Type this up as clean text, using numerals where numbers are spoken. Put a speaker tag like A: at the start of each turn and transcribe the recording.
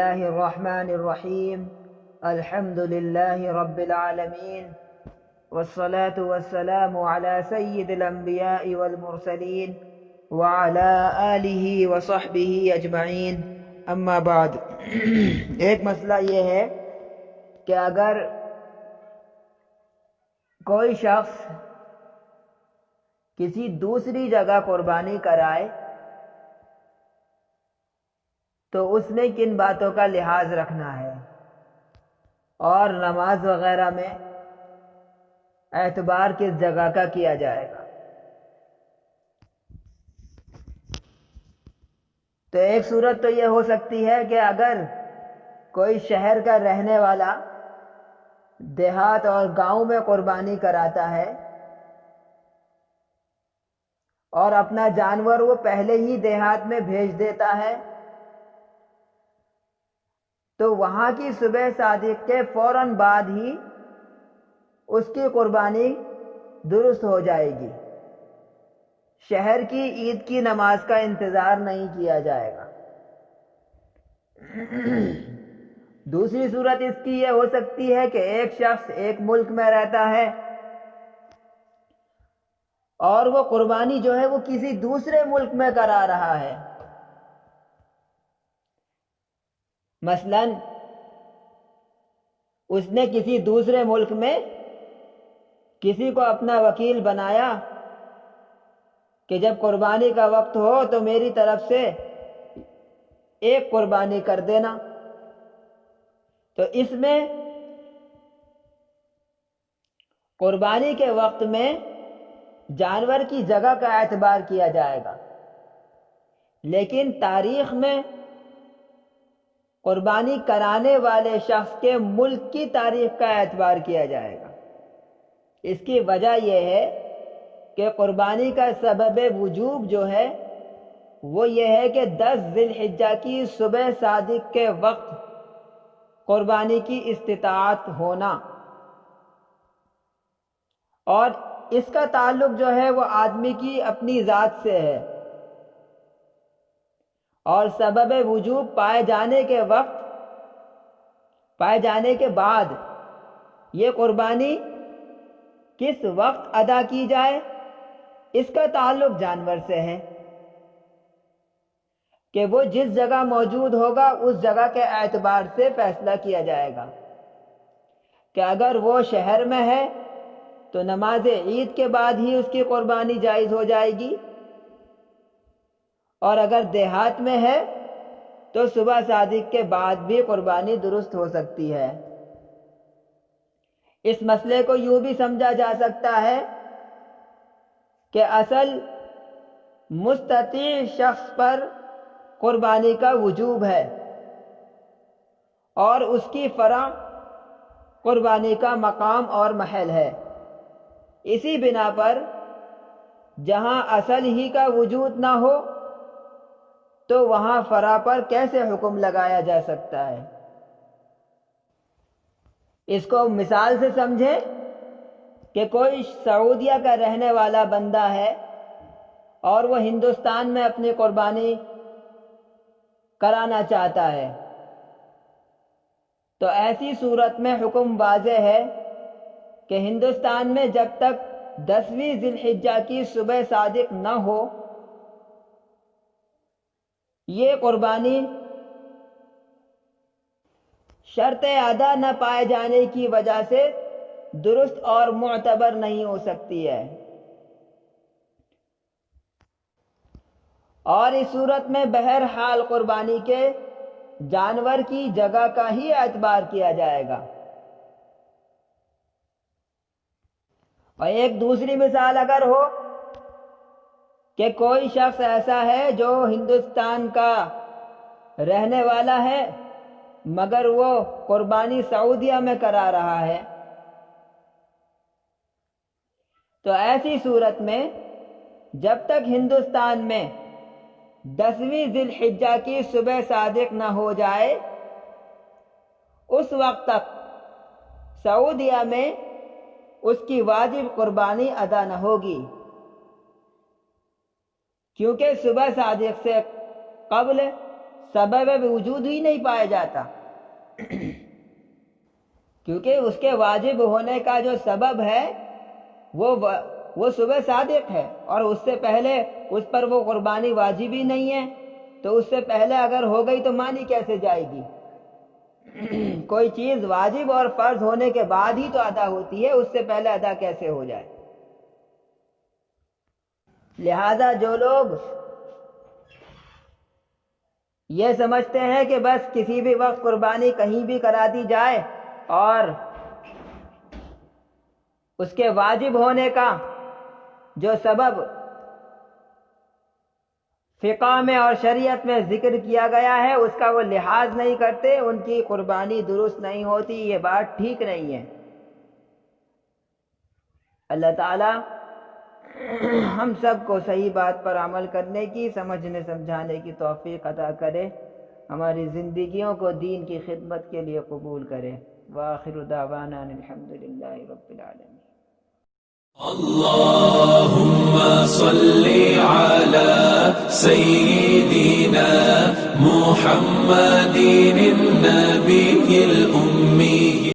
A: الله الرحمن الرحيم الحمد لله رب العالمين والصلاة والسلام على سيد الأنبياء والمرسلين وعلى آله وصحبه أجمعين اما بعد ایک مسئلہ یہ ہے کہ اگر کوئی شخص کسی دوسری جگہ قربانی کرائے تو اس میں کن باتوں کا لحاظ رکھنا ہے اور نماز وغیرہ میں اعتبار کس جگہ کا کیا جائے گا؟ تو ایک صورت تو یہ ہو سکتی ہے کہ اگر کوئی شہر کا رہنے والا دیہات اور گاؤں میں قربانی کراتا ہے اور اپنا جانور وہ پہلے ہی دیہات میں بھیج دیتا ہے تو وہاں کی صبح صادق کے فوراً بعد ہی اس کی قربانی درست ہو جائے گی، شہر کی عید کی نماز کا انتظار نہیں کیا جائے گا۔ دوسری صورت اس کی یہ ہو سکتی ہے کہ ایک شخص ایک ملک میں رہتا ہے اور وہ قربانی جو ہے وہ کسی دوسرے ملک میں کرا رہا ہے، مثلا اس نے کسی دوسرے ملک میں کسی کو اپنا وکیل بنایا کہ جب قربانی کا وقت ہو تو میری طرف سے ایک قربانی کر دینا، تو اس میں قربانی کے وقت میں جانور کی جگہ کا اعتبار کیا جائے گا، لیکن تاریخ میں قربانی کرانے والے شخص کے ملک کی تاریخ کا اعتبار کیا جائے گا۔ اس کی وجہ یہ ہے کہ قربانی کا سبب وجوب جو ہے وہ یہ ہے کہ 10 ذی الحجہ کی صبح صادق کے وقت قربانی کی استطاعت ہونا، اور اس کا تعلق جو ہے وہ آدمی کی اپنی ذات سے ہے، اور سبب وجوب پائے جانے کے بعد یہ قربانی کس وقت ادا کی جائے اس کا تعلق جانور سے ہے کہ وہ جس جگہ موجود ہوگا اس جگہ کے اعتبار سے فیصلہ کیا جائے گا کہ اگر وہ شہر میں ہے تو نماز عید کے بعد ہی اس کی قربانی جائز ہو جائے گی، اور اگر دیہات میں ہے تو صبح صادق کے بعد بھی قربانی درست ہو سکتی ہے۔ اس مسئلے کو یوں بھی سمجھا جا سکتا ہے کہ اصل مستطیع شخص پر قربانی کا وجوب ہے اور اس کی فرع قربانی کا مقام اور محل ہے، اسی بنا پر جہاں اصل ہی کا وجود نہ ہو تو وہاں فرع پر کیسے حکم لگایا جا سکتا ہے؟ اس کو مثال سے سمجھیں کہ کوئی سعودیہ کا رہنے والا بندہ ہے اور وہ ہندوستان میں اپنی قربانی کرانا چاہتا ہے، تو ایسی صورت میں حکم واضح ہے کہ ہندوستان میں جب تک 10ویں ذی الحجہ کی صبح صادق نہ ہو یہ قربانی شرط ادا نہ پائے جانے کی وجہ سے درست اور معتبر نہیں ہو سکتی ہے، اور اس صورت میں بہرحال قربانی کے جانور کی جگہ کا ہی اعتبار کیا جائے گا۔ اور ایک دوسری مثال اگر ہو کہ کوئی شخص ایسا ہے جو ہندوستان کا رہنے والا ہے مگر وہ قربانی سعودیہ میں کرا رہا ہے، تو ایسی صورت میں جب تک ہندوستان میں 10ویں ذی الحجہ کی صبح صادق نہ ہو جائے اس وقت تک سعودیہ میں اس کی واجب قربانی ادا نہ ہوگی، کیونکہ صبح صادق سے قبل سبب وجود ہی نہیں پایا جاتا، کیونکہ اس کے واجب ہونے کا جو سبب ہے وہ صبح صادق ہے، اور اس سے پہلے اس پر وہ قربانی واجب ہی نہیں ہے، تو اس سے پہلے اگر ہو گئی تو مانی کیسے جائے گی؟ کوئی چیز واجب اور فرض ہونے کے بعد ہی تو ادا ہوتی ہے، اس سے پہلے ادا کیسے ہو جائے؟ لہذا جو لوگ یہ سمجھتے ہیں کہ بس کسی بھی وقت قربانی کہیں بھی کرا دی جائے اور اس کے واجب ہونے کا جو سبب فقہ میں اور شریعت میں ذکر کیا گیا ہے اس کا وہ لحاظ نہیں کرتے، ان کی قربانی درست نہیں ہوتی، یہ بات ٹھیک نہیں ہے۔ اللہ تعالی ہم سب کو صحیح بات پر عمل کرنے کی، سمجھنے سمجھانے کی توفیق عطا کرے، ہماری زندگیوں کو دین کی خدمت کے لیے قبول کرے۔ وآخر دعوانا الحمدللہ رب العالمین۔
B: اللهم صل على سيدنا محمد النبي الأمي